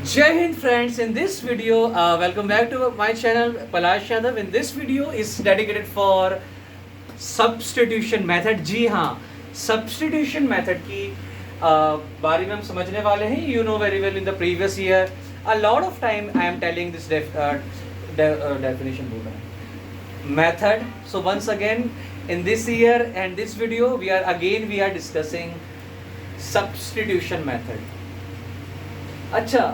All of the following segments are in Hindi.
Jai Hind friends, in this video, welcome back to my channel Palash Yadav. In this video is dedicated for substitution method. जी हाँ, substitution method की बारे में हम समझने वाले हैं. You know very well in the previous year, a lot of time I am telling this definition method. So once again in this year and this video we are discussing substitution method. अच्छा,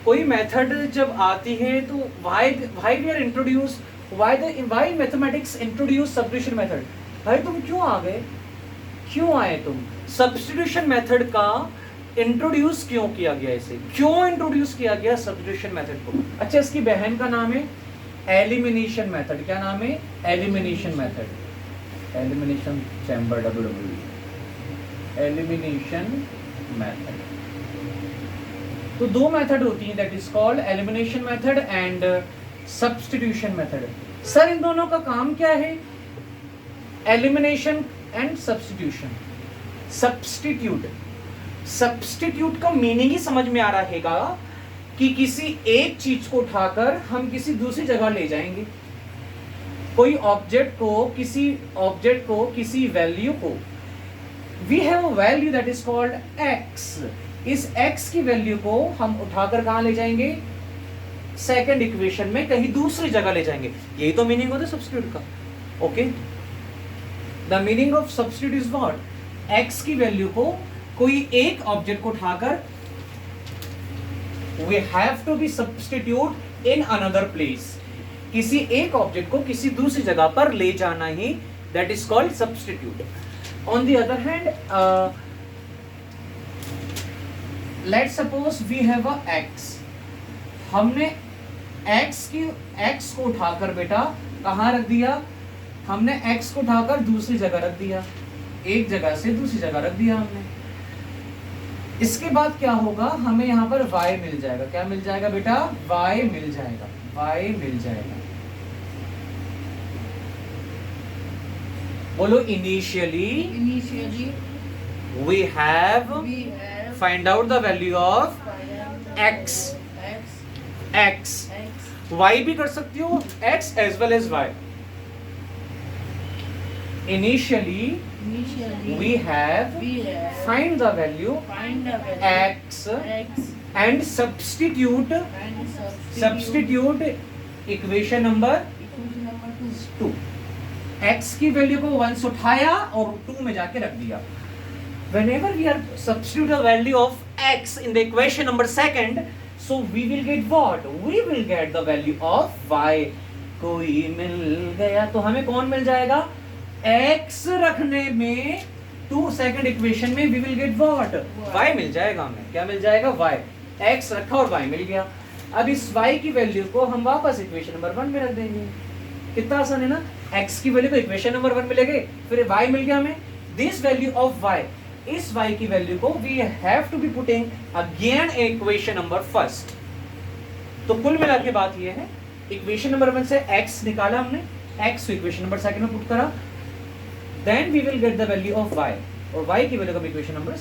कोई मेथड जब आती है तो why we are introduce why mathematics introduce substitution method. भाई तुम क्यों आ गए, क्यों आए तुम? substitution method का इंट्रोड्यूस क्यों किया गया, इसे क्यों इंट्रोड्यूस किया गया substitution method को? अच्छा, इसकी बहन का नाम है एलिमिनेशन मेथड. क्या नाम है? Elimination method. Elimination chamber elimination method. तो दो मेथड होती हैं, that is called elimination method and substitution method. Sir इन दोनों का काम क्या है? Elimination and substitution. सब्स्टिट्यूट का मीनिंग ही समझ में आ रहा हैगा कि किसी एक चीज को उठाकर हम किसी दूसरी जगह ले जाएंगे. कोई ऑब्जेक्ट को किसी वैल्यू को, we have a value that is called x. इस x की वैल्यू को हम उठाकर कहां ले जाएंगे? सेकंड इक्वेशन में कहीं दूसरी जगह ले जाएंगे. यही तो मीनिंग होता है सब्स्टिट्यूट का. Okay, the meaning of substitute is what? x की वैल्यू को कोई एक ऑब्जेक्ट को उठाकर we have to be substitute in another place. किसी एक ऑब्जेक्ट को किसी दूसरी जगह पर ले जाना ही that is called substitute. On the other hand, let's suppose we have a x. हमने x को उठाकर बेटा कहाँ रख दिया? हमने x को उठाकर दूसरी जगह रख दिया, एक जगह से दूसरी जगह रख दिया हमने. इसके बाद क्या होगा? हमें यहाँ पर y मिल जाएगा. क्या मिल जाएगा बेटा? y मिल जाएगा. बोलो, initially we have find out the value of x. y भी कर सकती हो, x as well as y. Initially we have find the value x and substitute equation number 2. x की वैल्यू को 1 से उठाया और 2 में जाके रख दिया. Whenever we are substitute the value of x in the equation number second, so we will get what? We will get the value of y. कोई मिल गया तो हमें कौन मिल जाएगा? x रखने में 2 सेकंड इक्वेशन में we will get what? y मिल जाएगा. हमें क्या मिल जाएगा? y. x रखा और y मिल गया. अब इस y की वैल्यू को हम वापस इक्वेशन नंबर 1 में रख देंगे. कितना आसान है ना? x की वैल्यू को इक्वेशन नंबर 1 में लेंगे, फिर y मिल गया हमें. दिस वैल्यू ऑफ y, इस y की वैल्यू को we have to be putting again equation number first. तो कुल मिला के बात ये है, इक्वेशन नंबर 1 से x निकाला हमने, x को इक्वेशन नंबर सेकंड में पुट करा, then we will get the value of y, और y की वैल्यू को इक्वेशन नंबर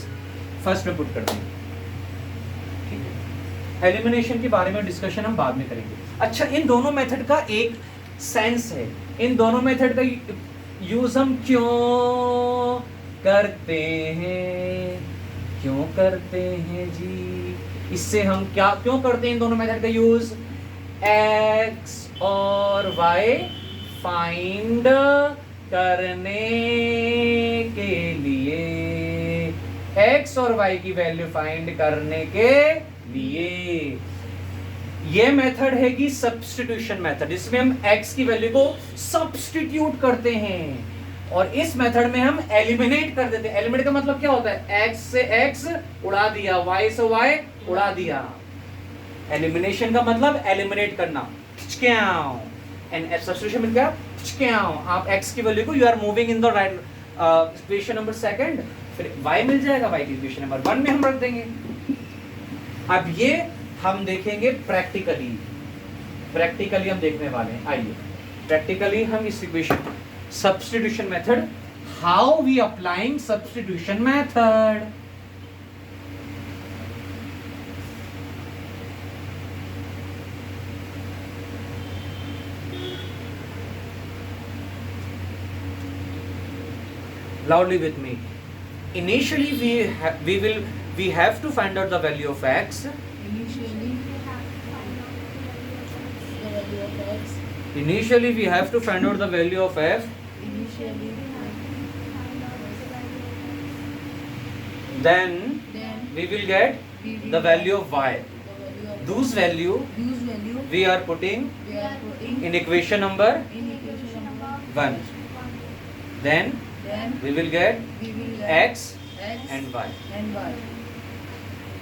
फर्स्ट में पुट कर देंगे. ठीक है, एलिमिनेशन के बारे में डिस्कशन हम बाद में करेंगे. अच्छा, इन दोनों मेथड का एक सेंस है. इन दोनों मेथड का यूज हम क्यों करते हैं जी? इससे हम क्या क्यों करते हैं इन दोनों मेथड का यूज? x और y फाइंड करने के लिए, x और y की वैल्यू फाइंड करने के लिए. ये मेथड है कि सब्स्टिट्यूशन मेथड. इसमें हम x की वैल्यू को सब्स्टिट्यूट करते हैं और इस मेथड में हम एलिमिनेट कर देते हैं. एलिमिनेट का मतलब क्या होता है? x से x उड़ा दिया, y से y उड़ा दिया. एलिमिनेशन का मतलब एलिमिनेट करना. एंड सब्स्टिट्यूशन में क्या? आप x की वैल्यू को you are moving in the right equation number second, फिर y मिल जाएगा, y की इक्वेशन नंबर 1 में हम रख देंगे. अब ये हम देखेंगे प्रैक्टिकली हम देखने वाले हैं. आइए प्रैक्टिकली हम इस equation substitution method, how we applying substitution method. loudly with me. Initially we have to find out the value of x. Initially we have to find out the value of f. Then we will get the value of y. Those value we are putting in equation number 1. Then we will get x and y.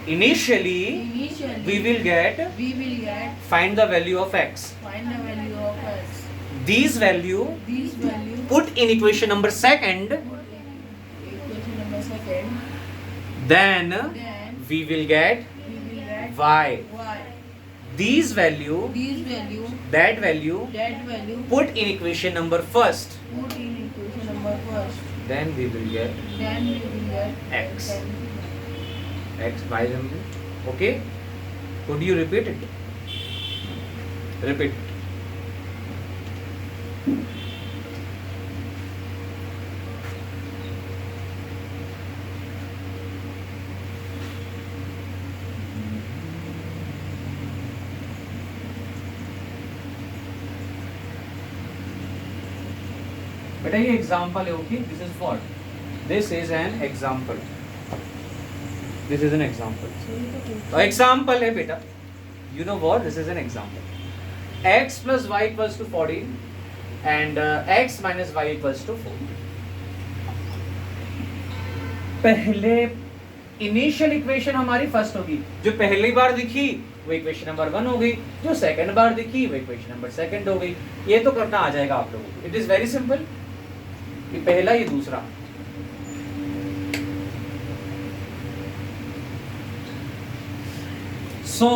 Initially we will get find the value of x. These value put in equation number 2. Then we will get y. These value that value put in equation number 1. Then we will get x. Y. Okay? Could you repeat it? Repeat. बेटा ये एग्जाम्पल है. Okay, this is what, this is an example. This is an example. Example है बेटा. You know what, this is an example. x plus y equals to 14 and x minus y equals to 4. पहले इनिशियल इक्वेशन हमारी फर्स्ट होगी. जो पहली बार दिखी वो इक्वेशन नंबर 1 हो गई. जो सेकंड बार दिखी वो इक्वेशन नंबर 2 हो गई. ये तो करना आ जाएगा आप लोगों को. It is very simple. ये पहला, ये दूसरा. सो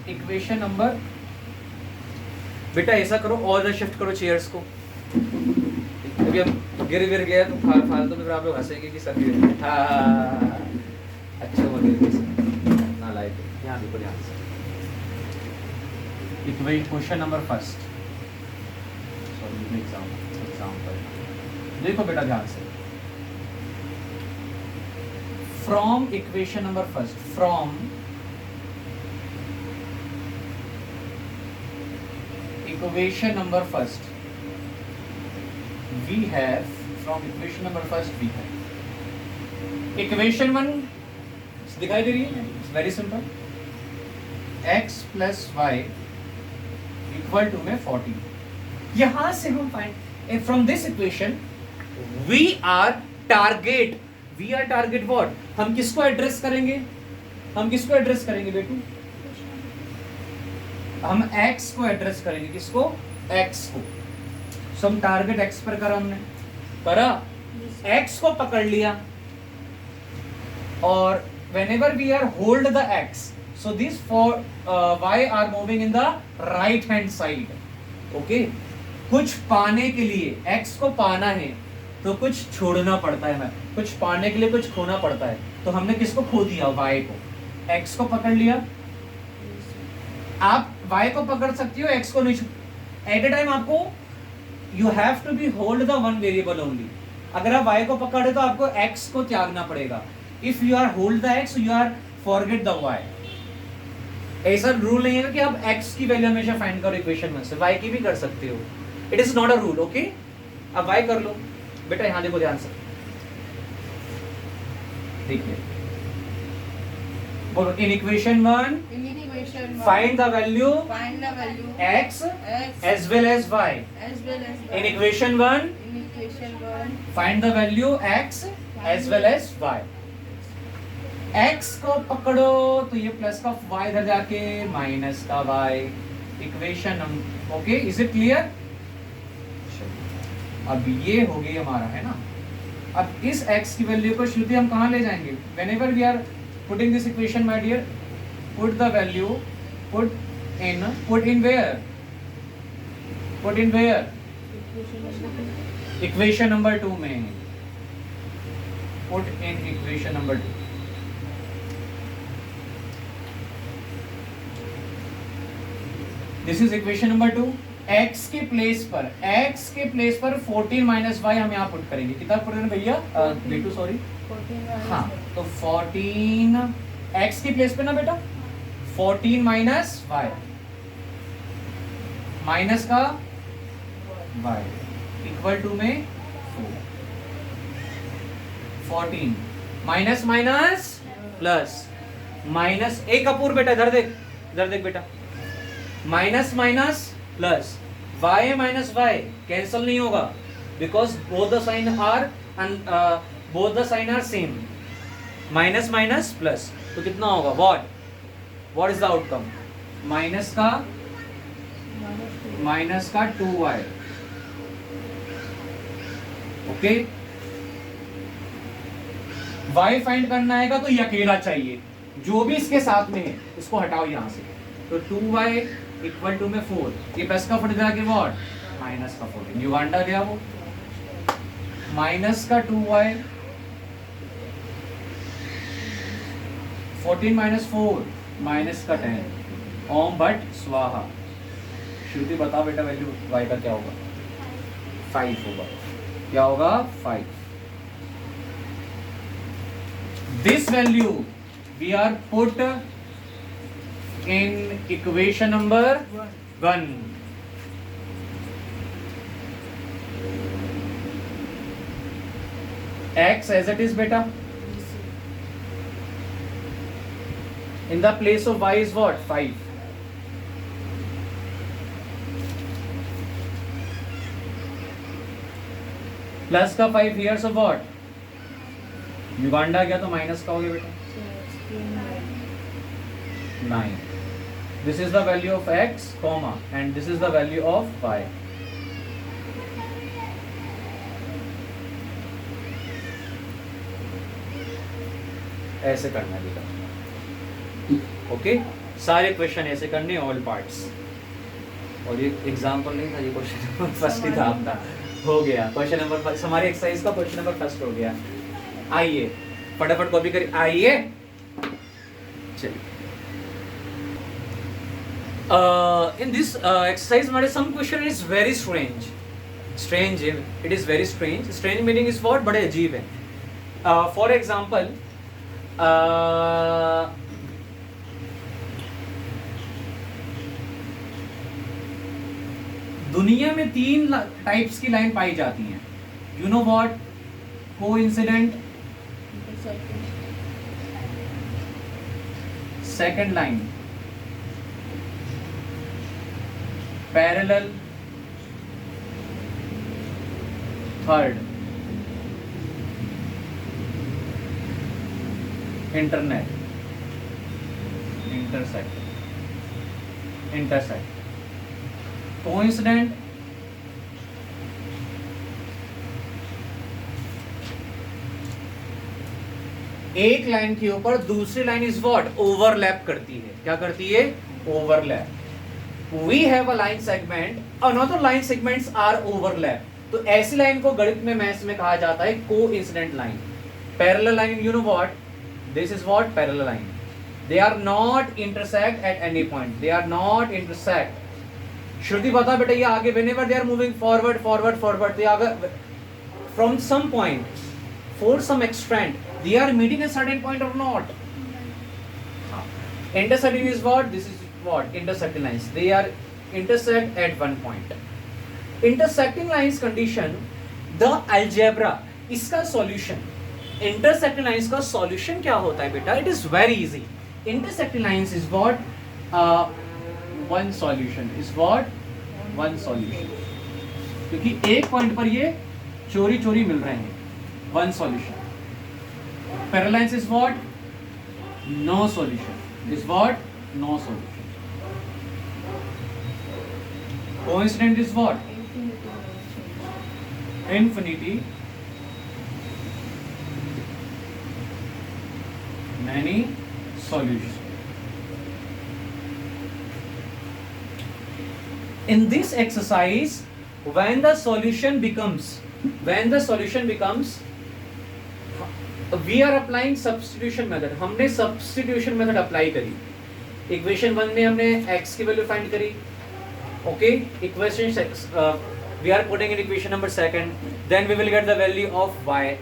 इक्वेशन नंबर, बेटा ऐसा करो, और शिफ्ट करो चेयर्स को. अभी हम गिर गया तो फालतू में फिर आप लोग हंसेंगे कि सर गिर. हाँ, अच्छा हुआ गिर गए ना लाए. यहाँ देखो, ध्यान से. Question number first. Sorry, example देखो बेटा ध्यान से. From equation number first, from equation number first we have equation 1 दिखाई दे रही है. Very simple. x plus y equal to में 40. यहां से हम find from this equation we are target what? हम किसको एड्रेस करेंगे बेटू? हम x को एड्रेस करेंगे. किसको? x को. सो हम टारगेट x पर करा, हमने करा, x को पकड़ लिया. और whenever we are hold the x, so these y are moving in the right hand side. okay? कुछ पाने के लिए, x को पाना है तो कुछ छोड़ना पड़ता है. कुछ पाने के लिए कुछ खोना पड़ता है. तो हमने किसको खो दिया? y को. x को पकड़ लिया. आप y को पकड़ सकती हो, x को नहीं. एट ए टाइम आपको you have to be hold the one variable only. अगर आप y को पकड़े तो आपको x को त्यागना पड़ेगा. If you are hold the x, you are forget the y. ऐसा रूल नहीं है कि आप x की वैल्यू हमेशा फाइंड करो इक्वेशन में से, y की भी कर सकते हो. It is not a rule. Okay, अब y कर लो बेटा. यहां देखो ध्यान से, देखिए. बोलो, in equation 1 find the value x as well as y. In equation 1 find the value x as well as y. x को पकड़ो तो ये प्लस का y इधर जाके माइनस का y. Equation. Okay, is it clear? अब ये हो गई हमारा, है ना. अब इस x की वैल्यू को श्रुति हम कहाँ ले जाएंगे? whenever we are putting this equation, my dear, put the value, put in where? Equation number 2 में. Put in equation number 2. This is equation number 2. x के प्लेस पर 14 माइनस वाई हम यहाँ पुट करेंगे। कितना पुट करेंगे भैया? बेटू सॉरी, हाँ, तो 14 x के प्लेस पे ना बेटा 14 माइनस वाई, माइनस का y इक्वल टू में 14 माइनस माइनस प्लस, माइनस एक कपूर बेटा इधर देख बेटा, minus minus plus, y minus y cancel नहीं होगा because both the sign are same, minus minus plus, तो कितना होगा? What is the outcome? Minus का 2y। ओके, y फाइंड करना है तो ये अकेला चाहिए, जो भी इसके साथ में है इसको हटाओ यहां से, तो 2y इक्वल टू में 4, ये प्लस का 4 जाके व्हाट? माइनस का 14, युगांडा गया वो, माइनस का 2y 14 माइनस 4 माइनस का 10, ओम बट स्वाहा। श्रुति बता बेटा वैल्यू y का क्या होगा? 5 होगा। क्या होगा? 5। This value we are put in equation number 1. X as it is beta. In the place of y is what? 5. Plus का 5 here, so what? युगांडा गया तो माइनस का हो गया बेटा 9. This is the value of x, comma, and this is the value of y. ऐसे करना है बेटा। ओके, सारे क्वेश्चन ऐसे करने, ऑल पार्ट्स। और ये एग्जाम्पल नहीं था, ये क्वेश्चन फर्स्ट ही था आपका, हो गया क्वेश्चन नंबर फर्स्ट, हमारे एक्सरसाइज का क्वेश्चन नंबर फर्स्ट हो गया। आइए फटाफट कॉपी करिए, आइए चलिए। In this exercise हमारे some question is very strange, it is very strange. Strange meaning is what? बड़े अजीब है। For example, दुनिया में 3 टाइप्स की लाइन पाई जाती हैं। You know what? Coincident, second line parallel, third intersect. Coincident, एक लाइन के ऊपर दूसरी लाइन इज व्हाट? ओवरलैप करती है। क्या करती है? Overlap. We have a line segment, another line segments are overlap. तो ऐसी लाइन को गणित में मैथ्स में कहा जाता है coincident line. Parallel line, you know what? This is what? Parallel line. They are not intersect at any point. They are not intersect. श्रुति बता बेटा, ये आगे whenever they are moving forward, they are from some point, for some extent, they are meeting a certain point or not? Intersecting is what? This is what? Intersecting lines. They are intersect at one point. Intersecting lines condition, the algebra, इसका solution, intersecting lines का solution क्या होता है बेटा? It is very easy. Intersecting lines is what? One solution is what? One solution. क्योंकि एक पॉइंट पर ये चोरी चोरी मिल रहे हैं। One solution. Parallel lines is what? No solution. Is what? No solution. Coincident is what? Infinity. Many solutions. In this exercise, when the solution becomes, we are applying substitution method. हमने substitution method apply करी। इक्वेशन 1 में हमने x की वैल्यू फाइंड करी, Okay, equation 6, we are putting in equation number 2nd, then we will get the value of y.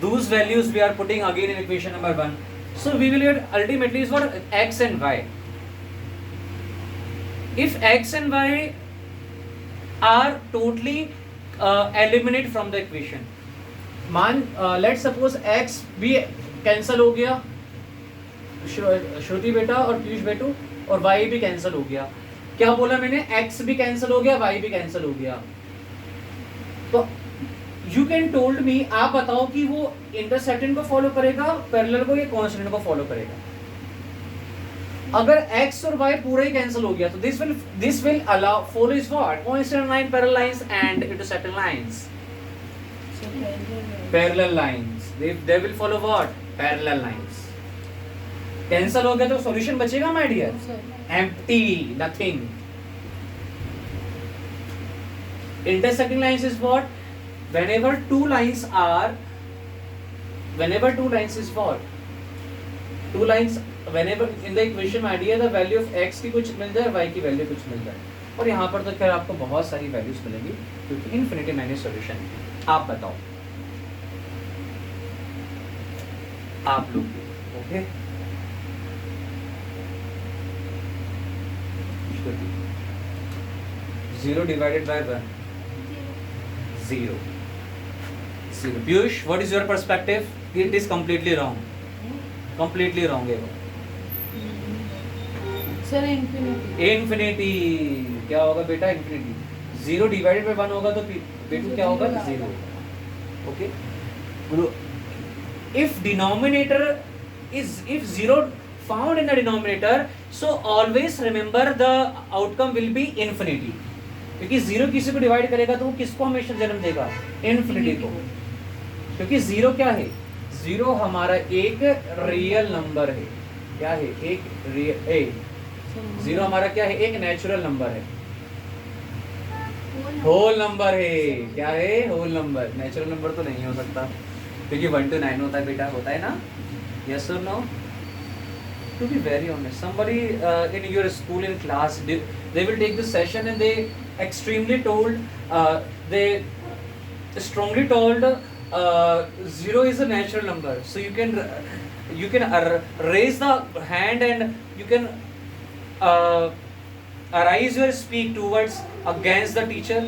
Those values we are putting again in equation number 1. So we will get ultimately is what? X and y. If x and y are totally eliminated from the equation, मान let's suppose x भी कैंसिल हो गया, श्रुति बेटा और पीयूष बेटू, और y भी कैंसिल हो गया. क्या बोला मैंने? x भी कैंसिल हो गया, y भी कैंसिल हो गया. तो यू कैन टोल्ड मी, आप बताओ कि वो इंटरसेक्टेंट को फॉलो करेगा, पैरेलल को, या कांस्टेंट को फॉलो करेगा. अगर x और y पूरा ही कैंसिल हो गया तो this will allow follow is what? Constant line, parallel lines and intersecting lines. Parallel lines, they will follow what? Parallel lines. Cancel हो गया तो सॉल्यूशन बचेगा my dear? Empty, nothing. Intersecting lines is what? Whenever two lines is what? Two lines, whenever in the equation my dear the value of x की कुछ मिल जाए, y की वैल्यू कुछ मिल जाए. और यहाँ पर तो खैर आपको बहुत सारी वैल्यूज मिलेंगी क्योंकि इन्फिनिटी मैंने सॉल्यूशन. आप बताओ, आप लोग. Okay, 0 divided by 1. 0. Piyush, what is your perspective? It is completely wrong. Completely wrong है वो. Sir, infinity. Infinity क्या होगा बेटा? Infinity. 0 divided by 1 होगा तो बेटू क्या होगा? 0. Okay. If denominator is, if 0 found in the denominator, so always remember the outcome will be infinity. क्योंकि 0 किसी को डिवाइड करेगा तो वो किसको हमेशा जन्म देगा? इन्फिनिटी को. क्योंकि 0 क्या है? 0 हमारा एक रियल नंबर है. क्या है? एक रियल. 0 हमारा क्या है? एक नेचुरल नंबर है. होल नंबर है. क्या है? Whole number. नेचुरल नंबर तो नहीं हो सकता क्योंकि 1 to 9 होता है बेटा, होता है ना? यस और no? To be very honest, somebody in your school in class, they will take this session and they extremely told, they strongly told 0 is a natural number. So you can raise the hand and you can arise your speak towards against the teacher.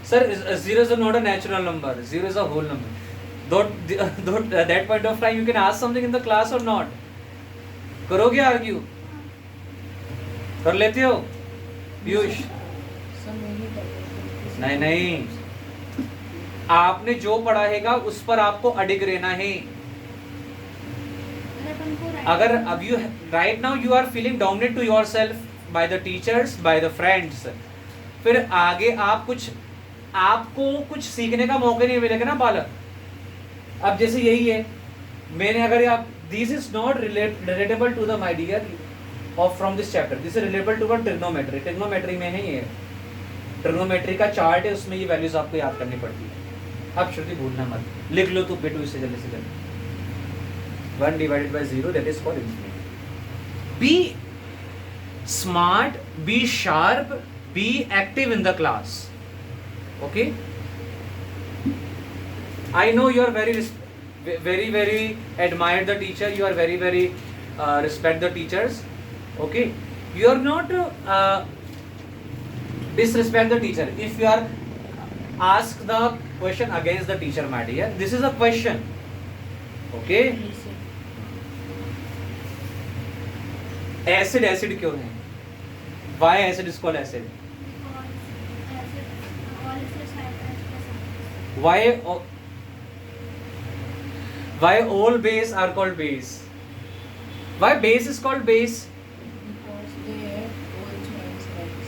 Sir, 0 is not a natural number. 0 is a whole number. At that point of time, you can ask something in the class or not. करोगे आर्ग्यू? कर लेते हो पीयूष? नहीं, आपने जो पढ़ा हैगा उस पर आपको अडिग रहना है. अगर अब you right now you are feeling dominate to yourself by the teachers, by the friends, फिर आगे आपको कुछ सीखने का मौका नहीं मिलेगा ना बालक. अब जैसे यही है, मैंने अगर आप this is not relatable to the my dear of from this chapter. This is relatable to trigonometry. Trigonometry में है ये. Trigonometry का चार्ट है, उसमें ये वैल्यूज आपको याद करनी पड़ती है. आप श्रुति भूलना मत, लिख लो तो बेटू इससे जल्दी से जल्दी. 1 divided by 0, that is called infinity. Be smart, be sharp, be active in the class. Okay? I know you are very admire the teacher, you are very respect the teachers. Okay, you are not disrespect the teacher if you are ask the question against the teacher, my dear. This is a question. Okay, acid क्यों है? Why acid is called acid? Why all base are called base? Why base is called base? Because they have all joints lines.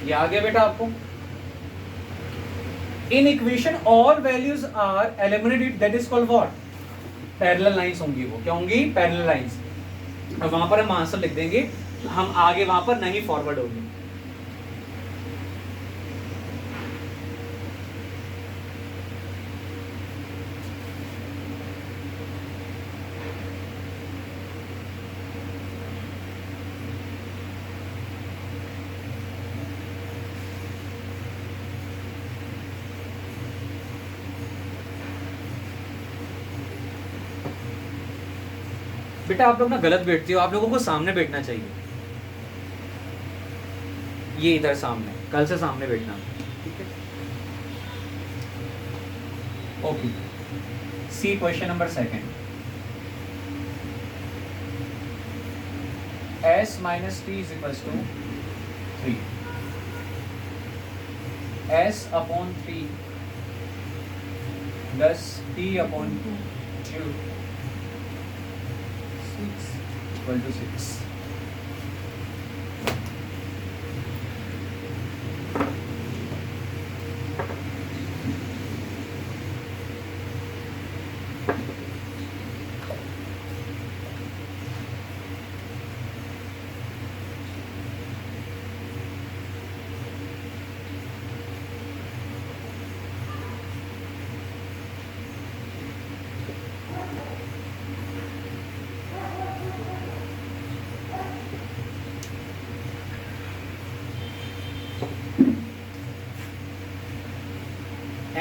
ये आ गया बेटा आपको. In equation all values are eliminated. That is called what? Parallel lines होंगी. वो क्या होंगी? Parallel lines. और वहां पर हम आंसर लिख देंगे, हम आगे वहां पर नहीं फॉरवर्ड होंगे. बेटा आप लोग ना गलत बैठते हो, आप लोगों को सामने बैठना चाहिए, ये इधर सामने, कल से सामने बैठना, ठीक है? Okay, see question number second, s minus t is equals to 3, s upon 3 plus t upon 2 equal to 6.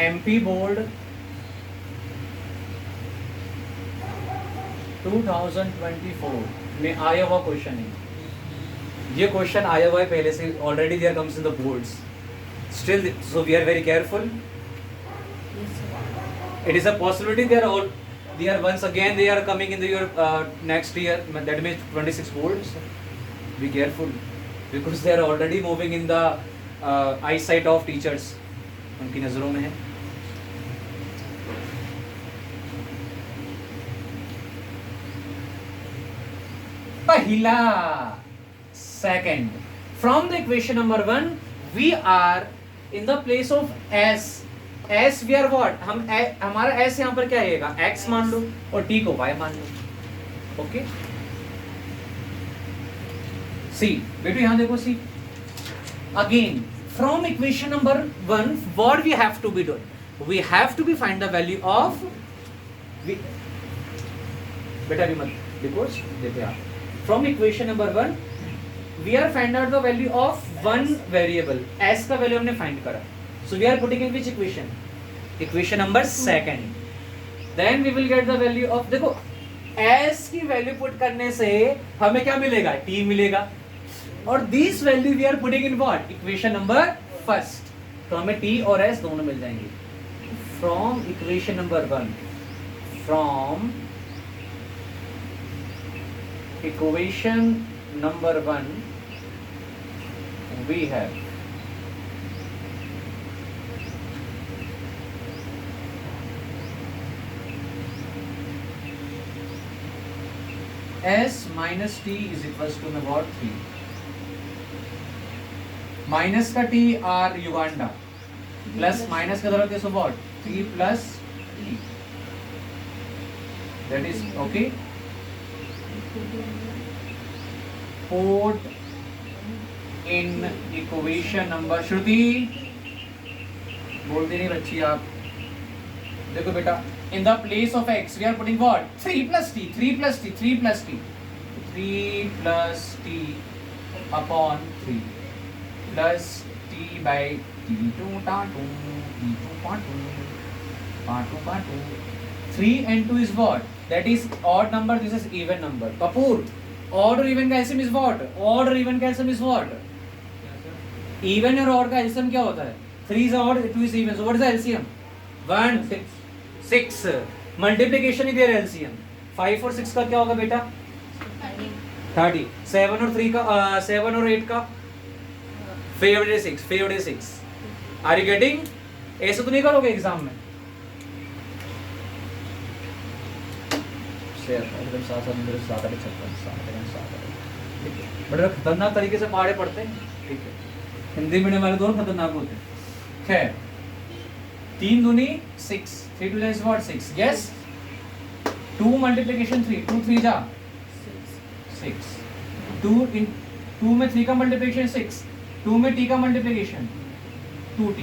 MP board 2024 में आया हुआ क्वेश्चन है, ये क्वेश्चन आया हुआ है पहले से, already there comes in the boards still, so we are very careful. Yes, sir. It is a possibility they are once again they are coming in your next year, that means 26 boards. Be careful because they are already moving in the eyesight of teachers, उनकी नजरों में है. पहला, second, from the equation number 1 we are in the place of s. s we are what, हम हमारा s यहाँ पर क्या आएगा, x मान लो और t को y मान लो. ओके, सी बेटू यहाँ देखो, see again from equation number 1 what we have to be done, we have to be find the value of बेटा भी मत देखो, देखते आप from equation number 1 we are find out the value of one variable, s का वैल्यू हमने फाइंड करा, so we are putting in which equation, equation number second, then we will get the value of, देखो s की वैल्यू पुट करने से हमें क्या मिलेगा, t मिलेगा, और this value we are putting in what, equation number first, तो हमें t और s दोनों मिल जाएंगे. From equation number 1, from equation number 1 we have s minus t is equals to what, 3, minus का t r Uganda, plus minus का जरूरत है, so what, 3 plus t, that is okay. Put in equation number, श्रुति बोलती नहीं बच्ची आप, देखो बेटा, in the place of x we are putting what, 3 plus t, 3 plus t, 3 plus t, 3 plus t upon 3 plus t by t, 2 ta 2, t 2 pa 2, pa 2 pa 2, 3 and 2 is what, that is odd number, this is even number. Kapoor, odd और even का LCM is what, odd और even का LCM is what, even और odd का LCM क्या होता है, 3 is odd, 2 is even, so what is the LCM, 1 6, multiplication ही दे रहे LCM, 5 और 6 का क्या होगा बेटा, 30, 7 और 3 का 7 और 8 का 5 आर यू गेटिंग, ऐसे तो नहीं करोगे एग्जाम में, एकदम साथ बड़े खतरनाक तरीके से पहाड़े पढ़ते हैं, ठीक है, हिंदी मीडियम वाले दोनों खतरनाक होते हैं. खैर, 3 दूनी 6, 3 2 is what, 6, yes, 2 multiplication 3, 2 3 जा 6, 2 in 2 में 3 का मल्टीप्लिकेशन 6, 2 में t का मल्टीप्लिकेशन 2t,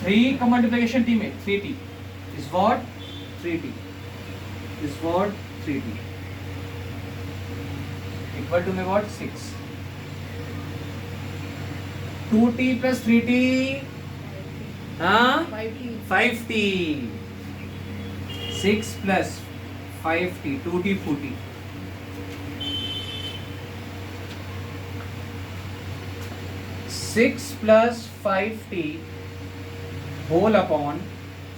3 का मल्टीप्लिकेशन t में 3t is what, 3t is what, 3t equal to में what, 6, 2t plus 3t, हाँ 5t, 6 plus 5t 2t footy. Six plus 5t whole upon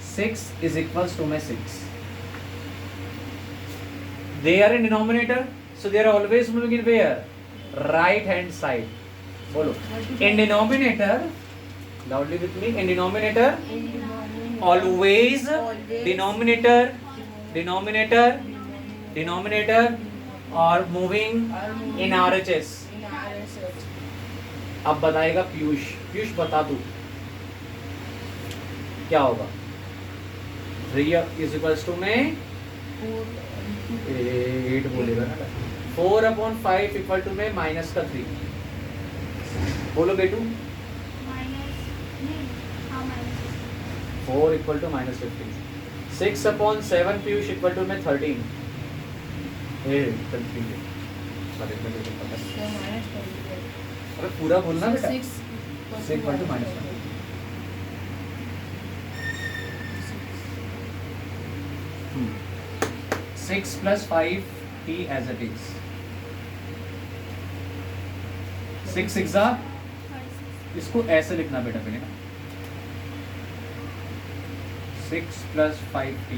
6 is equals to my 6. They are in denominator, so they are always moving in where? Right hand side. Bolo. In denominator, loudly with me. In denominator, always denominator are moving in RHS. अब बताएगा पीयूष बता दू क्या होगा? 3 इज इक्वल्स टू में 8 बोलेगा ना, 4/5 इक्वल टू में माइनस का 3. बोलो बेटू. 4 equal to -15. 6/7 Piyush equal to में 13. अरे पूरा बोलना बेटा. 6 equal to -1. 6 plus 5t as it is. 6 6 इसको ऐसे लिखना बेटा पहले ना. 6 plus 5t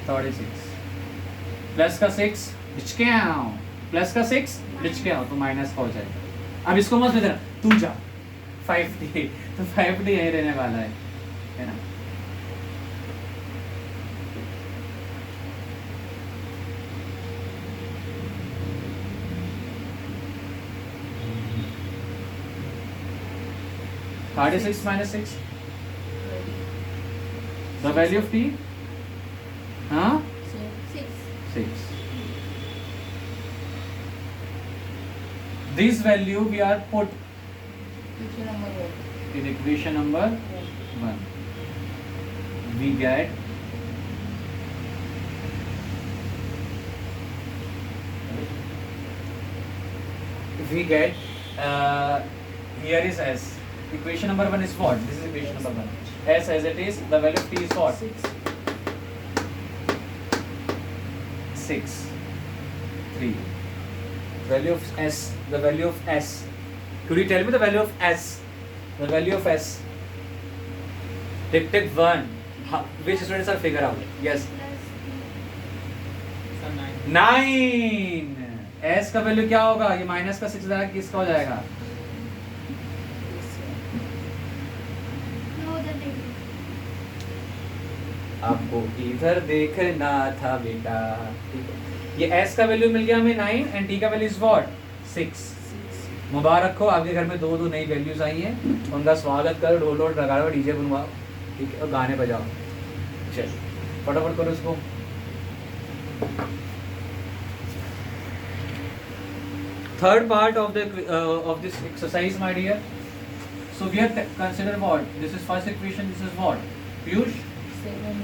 36 प्लस का 6 बिचके आओ, प्लस का 6 बिचके आओ तो माइनस का हो जाएगा. अब इसको मत देना, तू जा 5t, तो 5t यही रहने वाला है ना. -6 minus 6. The value of t? Huh? 6. This value we are put in equation number 1. We get here is s. Equation number 1 is what? This is equation number 1. S as it is, the value of t is what? 6. 3. Value of s. The value of s. Could you tell me the value of s? The value of s. Tick 1. Which students are figure out? Yes. 9. s का वैल्यू क्या होगा? ये माइनस का 6 जाएगा, किसका हो जाएगा? आपको इधर देखना था बेटा. ठीक है, ये s का वैल्यू मिल गया हमें 9 एंड t का वैल्यू इज व्हाट? 6. मुबारक हो, आपके घर में दो नई वैल्यूज आई हैं. उनका स्वागत करो, ढोल वोल लगाओ, डीजे बनवाओ, ठीक है, और गाने बजाओ. चल फटाफट करो इसको. Third part of this exercise, my dear. So we have consider what? This is first equation. This is what? Piyush. 7.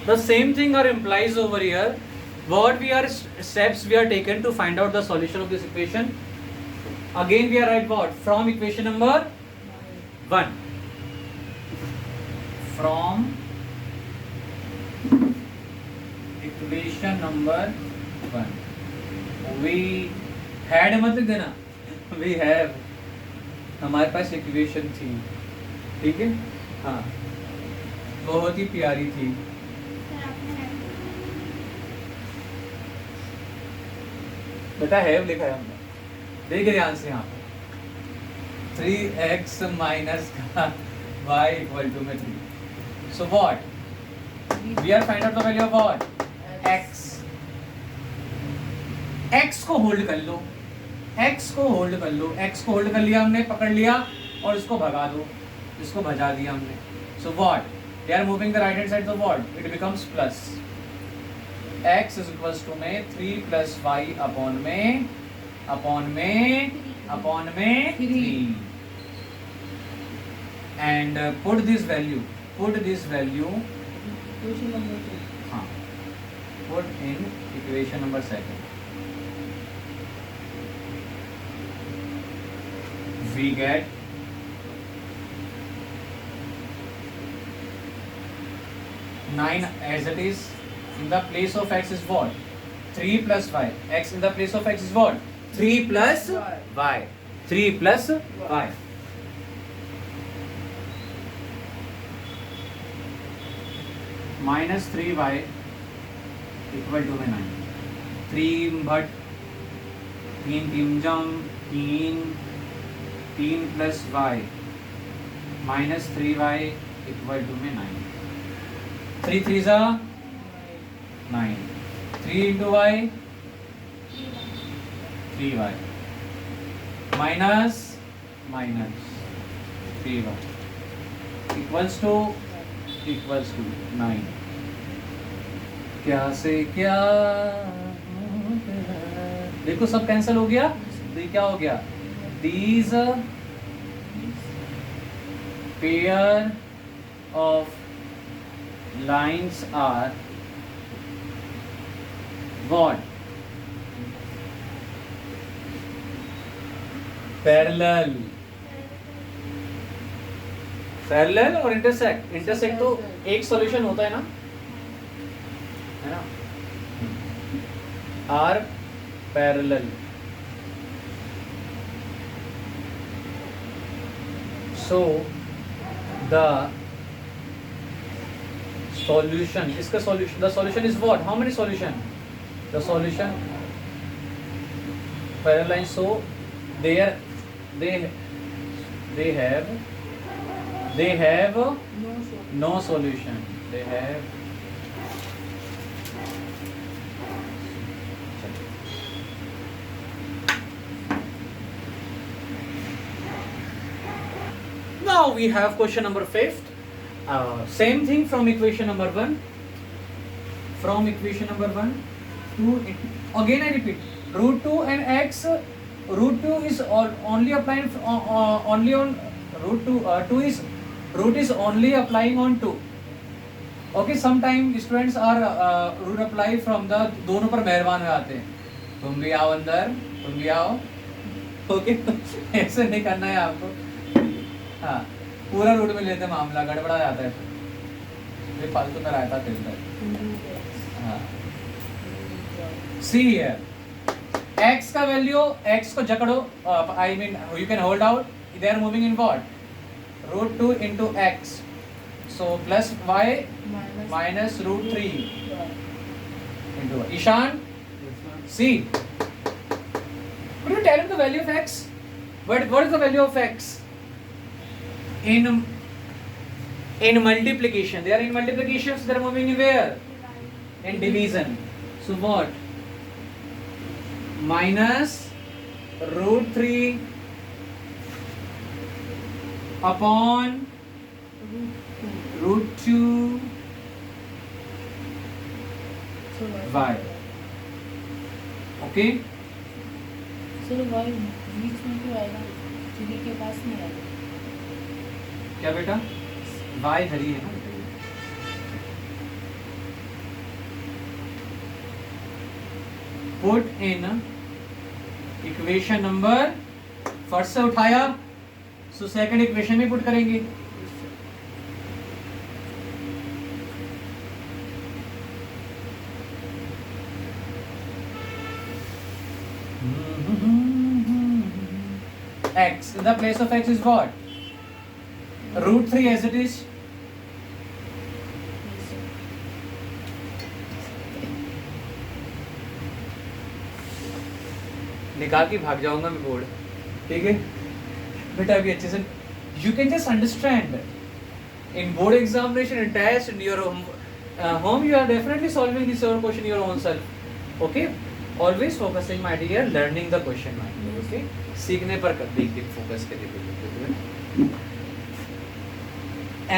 The same thing are implies over here. What we are steps we are taken to find out the solution of this equation. Again we are write what? From equation number 1. From equation number 1. We had मत लिख देना. We have. हमारे पास इक्वेशन थी, ठीक है. हाँ, बहुत ही प्यारी थी. बेटा हैव लिखा है हमने. देख ध्यान से यहाँ पे 3x माइनस का y इक्वल टू में 3. So what? We are find out the value of what? X. X को होल्ड कर लो, X को होल्ड कर लो. X को होल्ड कर लिया हमने, पकड़ लिया और इसको भगा दो, इसको भजा दिया हमने. So what? They are moving the right hand side, so what? It becomes plus. X is equals to में 3 plus y upon में 3. And put this value. Equation number 2. हाँ, put in equation number 2. we get nine as it is. In the place of x is what? 3 plus y. X in the place of x is what? 3 plus y. 3 plus y. Minus 3y equal to 9. 3 but 3 jam 3 plus y minus 3y equal to 9. 3 3s are 9. 3 into y 3y minus 3y equals to 9. क्या से क्या देखो सब कैंसिल हो गया, तो ये क्या हो गया? These pair of lines are what? Parallel. Parallel और इंटरसेक्ट. इंटरसेक्ट तो एक सॉल्यूशन होता है ना, है ना? Are parallel. So the solution, इसका solution, the solution is what? How many solution? The solution parallel line. So they have no solution. They have now we have question number 5. Same thing from equation number 1. From equation number 1 to again I repeat, root 2 and x. Root 2 is only applying only on root 2. Root is only applying on 2. Okay, sometimes students are root apply from the दोनों पर मेहरबान हो जाते हैं. तुम भी आओ अंदर, तुम भी आओ. ओके, ऐसे नहीं करना है आपको. हाँ, पूरा रूट में लेते मामला गड़बड़ा जाता है. ये फालतू में रहता है. हाँ, सी हियर. x का वैल्यू, x को जकड़ो, I mean you can hold out. They are moving in what? Root 2 into x. So plus y minus root 3 into y. Ishan, see. Could you tell him the value of x? What is the value of x? In multiplication. They are in multiplication, so they are moving in where? In division. So what? Minus root 3 upon root 2 y. Okay? Sir y बीच में क्यों आएगा? 3 के पास नहीं आएगा. क्या बेटा? y धरी है ना. Put in equation number, first से उठाया, सो सेकंड इक्वेशन में पुट करेंगे. x in the place of x is what? Root 3 as it is. निकाल के भाग जाऊंगा मैं बोर्ड. ठीक है बेटा, अभी अच्छे से you can just understand in board examination, in test, in your home you are definitely solving this your question your own self. Okay, always focusing my dear, learning the question my dear. Okay, सीखने पर देख फोकस करिए.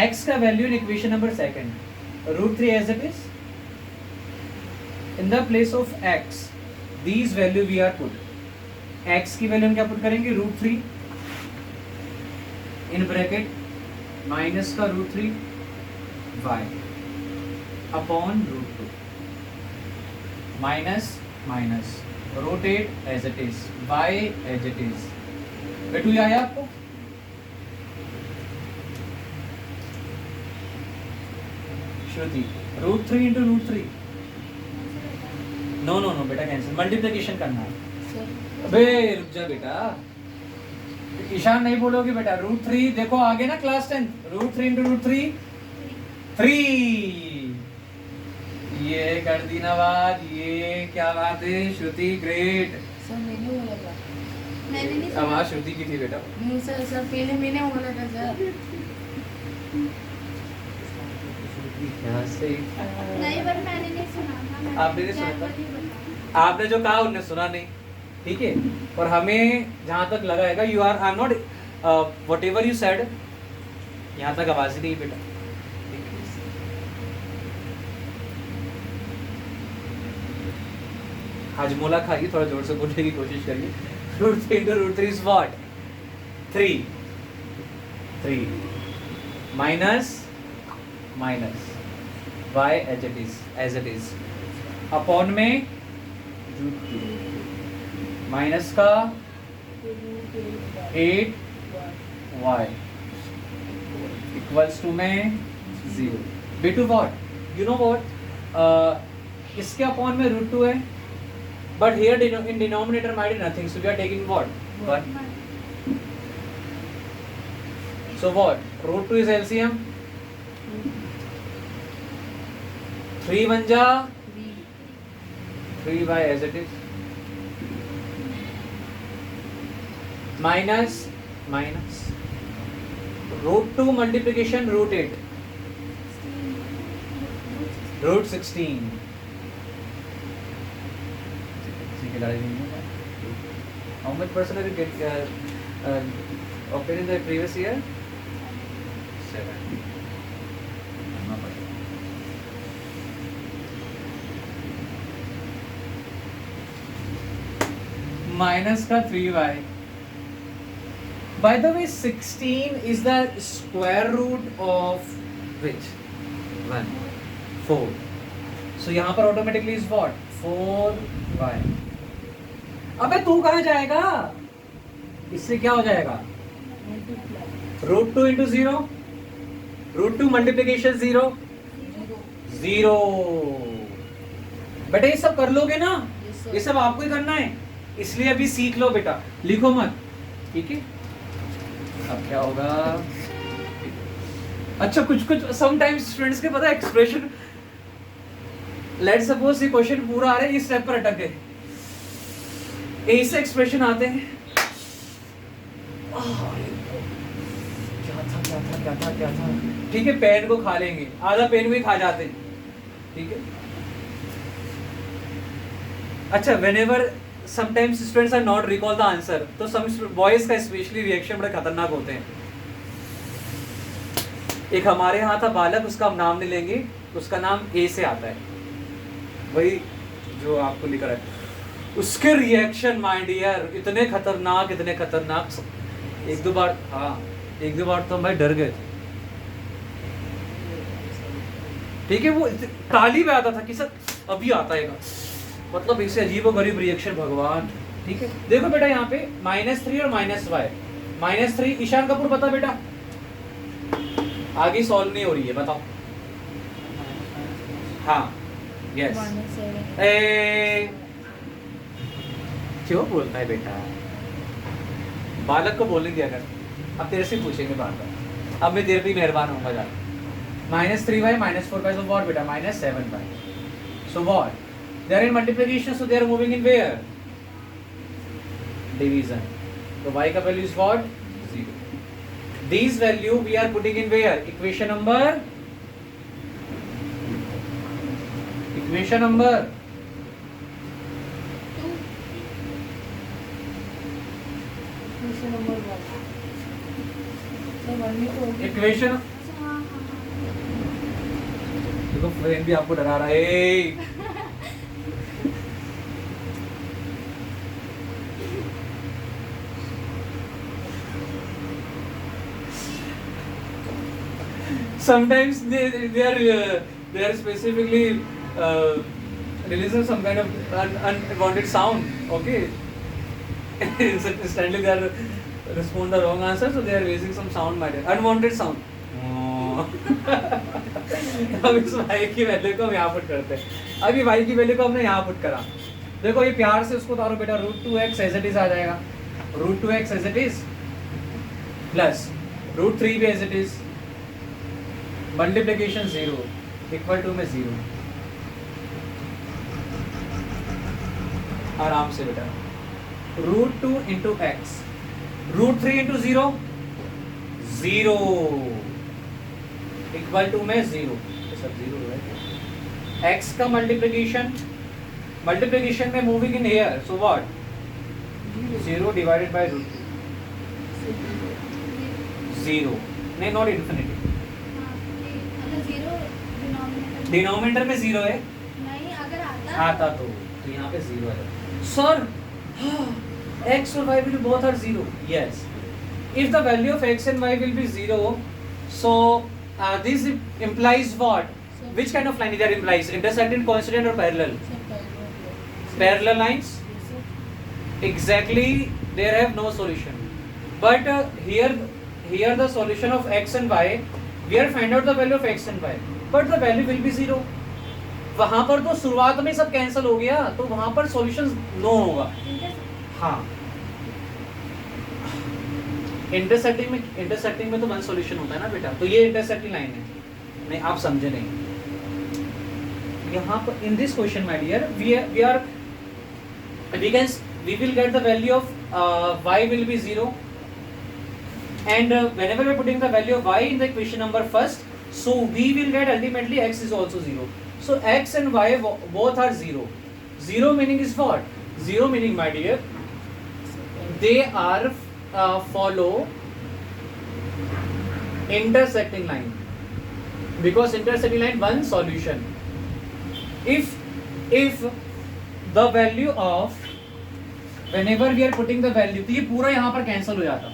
x का value in equation number second, root 3 as it is. In the place of x these value we are put. x की वैल्यू हम क्या पुट करेंगे? रूट 3 इन ब्रैकेट माइनस का root 3 y upon root 2 minus root 8 as it is, y as it is. बेटू ये आया आपको? Shruti √3 into √3 no no no बेटा कैंसिल, मल्टीप्लिकेशन करना है। सर अबे रुक जा बेटा, ईशान नहीं बोलोगे बेटा। √3 देखो आगे ना क्लास 10, √3 into √3 3। ये कर दी ना बात, ये क्या बात है श्रुति, ग्रेट। सर मैंने बोला था। मैंने नहीं आवाज श्रुति की थी बेटा। नहीं सर, सर पहले मैंने बोला था सर। यहाँ से नहीं, पर मैंने नहीं सुना था। मैंने आपने नहीं सुना था? जानवर ही बताया। आपने जो कहा उन्हें सुना नहीं, ठीक है। और हमें जहाँ तक लगा है you are, I am not whatever you said, यहाँ तक आवाज ही नहीं बेटा। हाजमोला खाइए, थोड़ा जोर से बोलने की कोशिश करिए। √3 into √3 is what? 3 minus y as it is upon में माइनस का 8y इक्वल्स टू में 0। बेटू व्हाट यू नो व्हाट, इसके अपॉन में √2 है, but here in denominator might be nothing, so we are taking what 1. So what, √2 is LCM, 3 1 जा 3y as it is, minus √2 multiplication √8 √16। How much percent did you get obtained in the previous year? 7. Minus का 3y. By the way, 16 is the square root of which? 1. 4. So यहाँ पर automatically is what? 4y. अबे तू कहाँ जाएगा? इससे क्या हो जाएगा? √2 into 0, √2 multiplication 0 0। बेटा ये सब कर लोगे ना, ये सब आपको ही करना है, इसलिए अभी सीख लो बेटा, लिखो मत, ठीक है। अब क्या होगा? अच्छा कुछ समटाइम्स स्टूडेंट्स के पता है एक्सप्रेशन, लेट्स सपोज ये क्वेश्चन पूरा आ रहा है, इस स्टेप पर अटक गए, ऐसे एक्सप्रेशन आते हैं, क्या था, ठीक है, पेन को खा लेंगे, आधा पेन भी खा जाते हैं, ठीक है। अच्छा whenever sometimes students are not recall the answer, तो सम बॉयज का स्पेशली रिएक्शन बड़े खतरनाक होते हैं। एक हमारे यहाँ था बालक, उसका हम नाम नहीं लेंगे, उसका नाम ए से आता है, वही जो आपको लिख रहा है, उसके रिएक्शन माय डियर इतने खतरनाक एक दो बार तो भाई डर गए थे, ठीक है। वो ताली में आता था कि सर अभी आता है, मतलब इससे अजीबोगरीब रिएक्शन भगवान, ठीक है। देखो बेटा यहाँ पे -3 और -y, -3 ईशान कपूर बता बेटा, आगे सॉल्व नहीं हो रही है, बताओ। हाँ यस, क्यों बोलता है बेटा, बालक को बोलने दिया कर, अब तेरे से पूछेंगे बार बार, अब मैं तेरे पे मेहरबान होऊंगा जा। -3y -4y, so what बेटा, -7y, so what, they are in multiplication, so they are moving in where, division, so y का value is what, 0। these value we are putting in where, equation number 1 equation, देखो फ्रेंड भी आपको डरा रहा है। Sometimes they are specifically releasing some kind of unwanted sound, okay. Instantly they are respond the wrong answer, so they are raising some sound, my dear, unwanted sound. अब इस y की वैल्यू को हम यहाँ पुट करते हैं. अभी y की वैल्यू को हमने यहाँ पुट करा. देखो ये प्यार से उसको उतारो बेटा, √2x एज इट इज आ जाएगा. √2x as it is plus √3 भी as it is, multiplication 0 equal to में 0. आराम से बेटा. √2 into x, √3 into 0 0 equal to में 0. सब 0 है. x का मल्टीप्लिकेशन में moving in here, so what 0 divided by √2. 0 नहीं, नॉट इन्फिनिटी. अगर जीरो डिनोमिनेटर में 0 है. नहीं, अगर आता तो यहाँ पे 0 है. सर x और y will both are 0. Yes. If the value of x and y will be 0, so this implies what? Which kind of line it implies? Intersecting, coincident or parallel? Parallel lines? Exactly. There have no solution. But here the solution of x and y, we are find out the value of x and y. But the value will be 0. वहाँ पर तो शुरुआत में सब कैंसिल हो गया, तो वहाँ पर सॉल्यूशन नो होगा. हाँ, इंटरसेक्टिंग में तो वन सॉल्यूशन होता है ना बेटा. तो ये इंटरसेक्टिंग लाइन है. नहीं, आप समझे नहीं. यहाँ पर in this question my dear we will get the value of y will be 0, and whenever we are putting the value of y in the equation number first, so we will get ultimately x is also 0. So x and y both are 0. 0 meaning is what? 0 meaning, my dear, they are follow intersecting line, because intersecting line one solution. If the value of whenever we are putting the value, तो ये पूरा यहाँ पर कैंसिल हो जाता.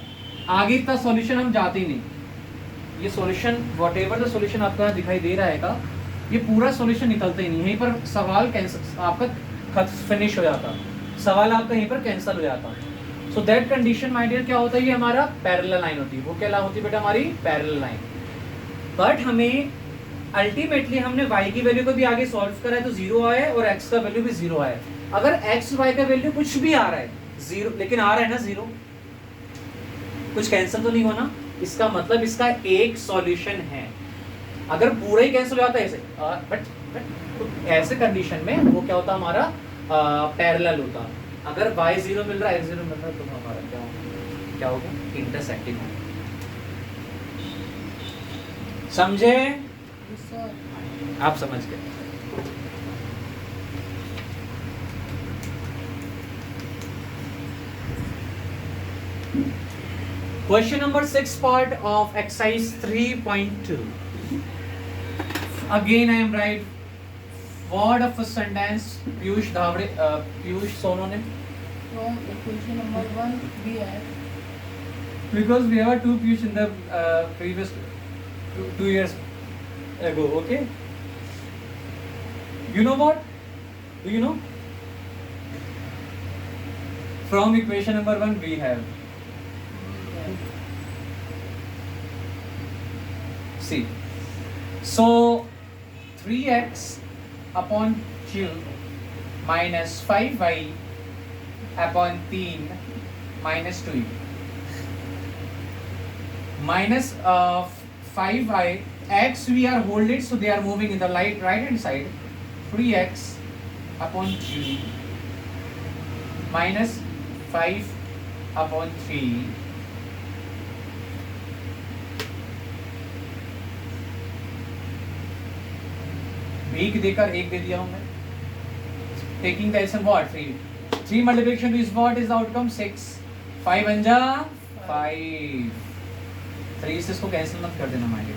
आगे इतना सॉल्यूशन हम जाते ही नहीं. ये सॉल्यूशन whatever the solution आपका दिखाई दे रहा है, ये पूरा सॉल्यूशन निकलता ही नहीं. यहीं पर सवाल कैंसिल आपका फिनिश हो जाता. सवाल आपका यहीं पर कैंसिल हो जाता. So that condition my dear क्या होता है, ये हमारा पैरेलल लाइन होती है. वो क्या होती है बेटा, हमारी पैरेलल लाइन. बट हमें अल्टीमेटली हमने y की वैल्यू को भी आगे सॉल्व करा है, तो 0 आया है, और x का वैल्यू भी 0 आया है. अगर x y का वैल्यू कुछ भी आ रहा है 0, लेकिन आ रहा है ना 0, कुछ कैंसिल तो नहीं होना. इसका मतलब इसका एक सॉल्यूशन है. अगर पूरा ही कैंसिल हो जाता है ऐसे, बट ऐसे कंडीशन में वो क्या होता हमारा पैरेलल होता. अगर y 0 मिल रहा है, x 0 मिल रहा है, तो हमारा क्या होगा, इंटरसेक्टिंग होगा. समझे? आप समझ गए. Question number 6 part of exercise 3.2. Again I am right. Word of a sentence. Piyush Dhavre, Piyush Sono ne. From equation number 1 we have. Because we have two Piyush in the previous 2 years ago. Okay. You know what? Do you know? From equation number 1 we have. See, so 3x upon 2 minus 5y upon 3 minus 2 minus 5y. X we are holding, so they are moving in the right hand side. 3x upon 2 minus 5 upon 3 एक देकर एक दे दिया हूं मैं. Taking the SM what 3 multiplication is what is the outcome 6. 5 अंजा 5. 3 से इसको कैंसिल मत कर देना माइंड.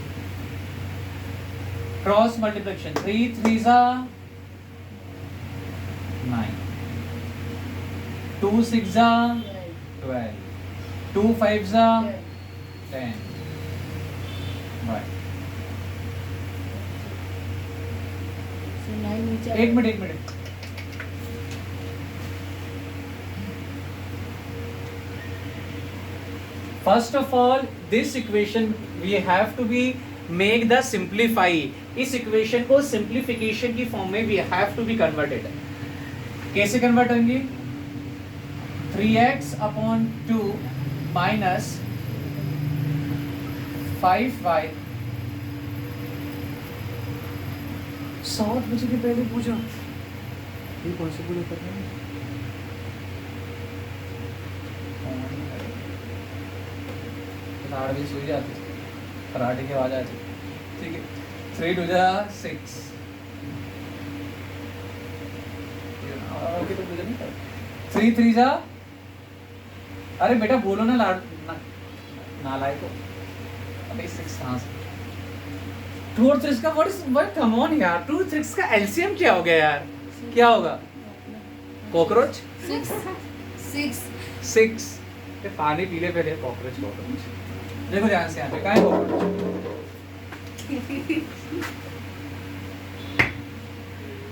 क्रॉस मल्टीप्लिकेशन 3 3 जा 9. 2 6 जा 12. 2 5 जा 10. बाय. एक minute. First of all this equation we have to be make the simplify, इस इक्वेशन को सिंप्लीफिकेशन की फॉर्म में we have to be converted. कैसे कन्वर्ट होंगे? 3x upon 2 minus 5y। 7 बजे के पहले पूछा, ये पॉसिबल है पता नहीं। तो 8 बजे सो जाते, पराठे की आवाज आती, ठीक है। 3 टू जा 6, ओके तो मुझे नहीं पता। 3 3 जा, अरे बेटा बोलो ना, नालायक को। अबे 6 कहाँ से? 2 और 3 का what is what, come on यार, 2 6 का एलसीएम क्या हो गया यार? क्या होगा? कॉकरोच? 6। ये पानी पी ले पहले। कॉकरोच देखो ध्यान से, यहाँ पे कहाँ है कॉकरोच?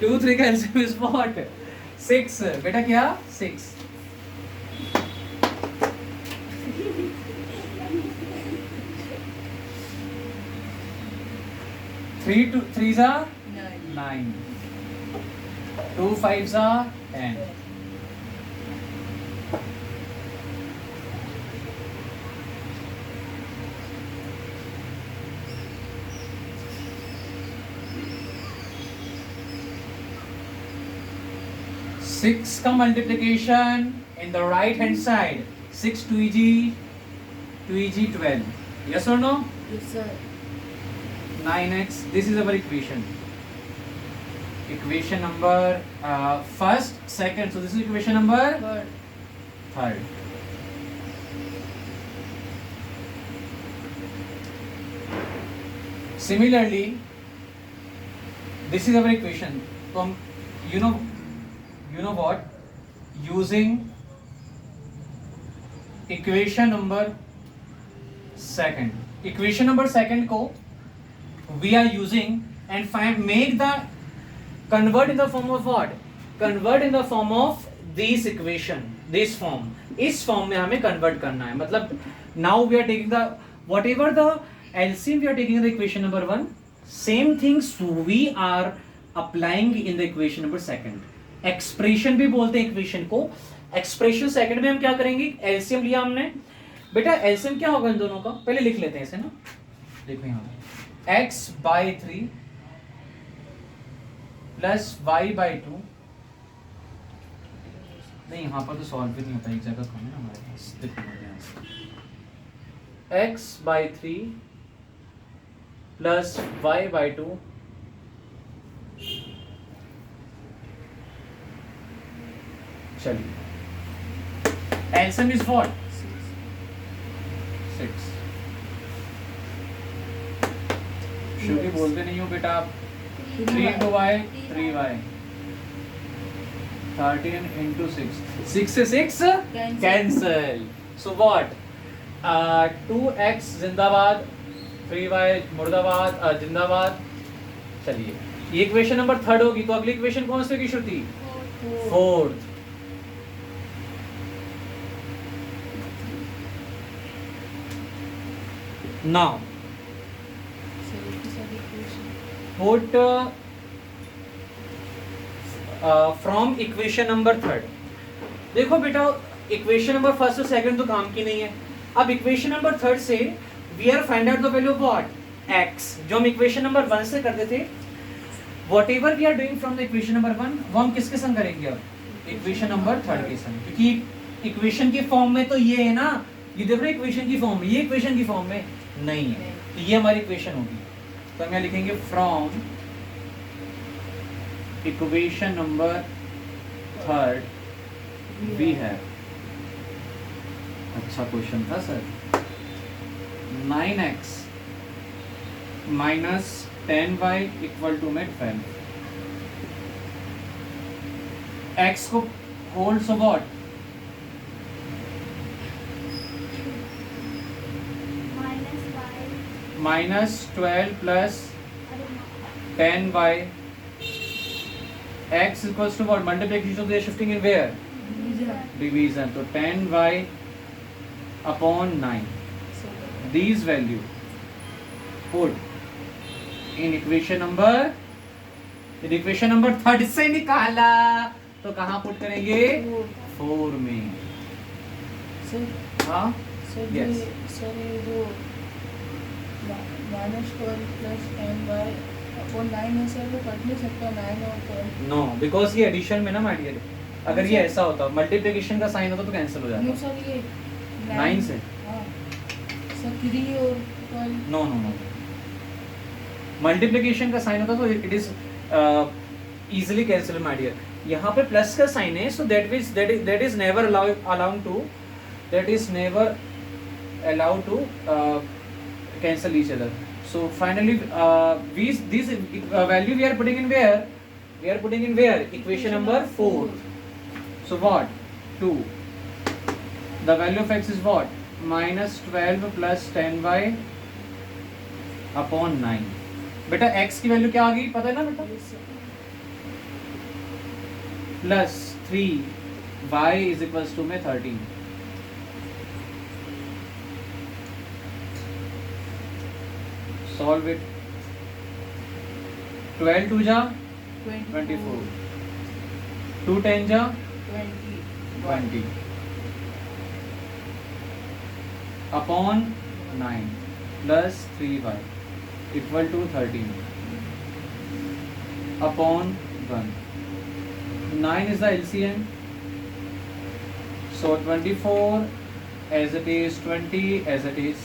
2 3 का एलसीएम इज व्हाट? 6। बेटा क्या? 6। 3 2 3 जा 9, 2 5 जा 10। Six का multiplication in the right hand side, 6 2g 12. Yes or no? Yes, sir. 9x. This is our equation. Equation number first, second. So this is equation number third. Similarly, this is our equation. From you know what? Using equation number second. Equation number second को we are using and make the convert in the form of what? Convert in the form of this equation, this form. इस form में हमें convert करना है। मतलब now we are taking the whatever the LCM we are taking in the equation number 1, same things we are applying in the equation number second. Expression भी बोलते हैं इक्वेशन को। एक्सप्रेशन सेकंड में हम क्या करेंगे? एलसीएम लिया हमने। बेटा एलसीएम क्या होगा इन दोनों का? पहले लिख लेते हैं इसे ना। देखो यहाँ x by 3 plus y by 2। नहीं यहाँ पर तो सॉल्व भी नहीं होता, एक जगह कम है ना हमारे पास। देखो x by 3 plus y by 2 चलिए एलसीएम इज व्हाट? 6। श्रुति बोलते नहीं हो बेटा आप। 3 into y 3y 13 into 6, 6 से 6 कैंसल। So what? 2x जिंदाबाद, 3y मुर्दाबाद जिंदाबाद। चलिए ये इक्वेशन नंबर थर्ड होगी, तो अगली इक्वेशन कौन सी होगी Shruti? Fourth. Now put from equation number third. देखो बेटा इक्वेशन नंबर फर्स्ट और सेकंड तो काम की नहीं है। अब इक्वेशन नंबर थर्ड से we are find out the value of what? x, जो हम इक्वेशन नंबर 1 से करते थे। Whatever we are doing from the equation number 1, वो हम किसके संग करेंगे अब? इक्वेशन नंबर थर्ड के संग, क्योंकि इक्वेशन की फॉर्म में तो ये है ना, ये देखो इक्वेशन की फॉर्म में, ये इक्वेशन की फॉर्म में नहीं है, तो ये हमारी इक्वेशन होगी। तो हम यहाँ लिखेंगे from equation number third we have, अच्छा क्वेश्चन था sir, 9x minus 10y equal to में 12। x को hold so what? Minus 12 plus 10y x equals to what? Multiplication they shifting in where? Division. तो 10y upon 9। these value put in equation number 3 से निकाला तो कहाँ पुट करेंगे 4 में। सर हाँ सर Yes. सर ये जो -12 प्लस 10/9 है सर, वो कट नहीं सकता 9 और 12। नो बिकॉज ये एडिशन में ना माय डियर, अगर ये ऐसा होता मल्टीप्लिकेशन का साइन होता तो कैंसिल हो नो जाता सर ये 9 से। हाँ सर 3 और 12। नो नो नो मल्टीप्लिकेशन का साइन होता तो it is easily cancel my dear. यहाँ पे प्लस का साइन है so that is never allowed to cancel each other. So finally this value we are putting in where? We are putting in where? Equation number 4. So what? 2. The value of x is what? -12 plus 10y upon 9. बेटा x की वैल्यू क्या आ गई पता है ना बेटा? Plus 3y is equals to में 13। Solve it. 12 2 जा 24, 2 10 जा 20 upon 9 plus 3y equal to 13 upon 1। 9 is the LCM, so 24 as it is, 20 as it is,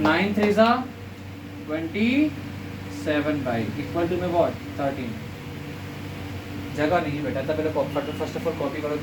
9 3s are 27 by equal to में what 13। जगह नहीं बेटा, तब पहले फर्स्ट ऑफ ऑल कॉपी करो।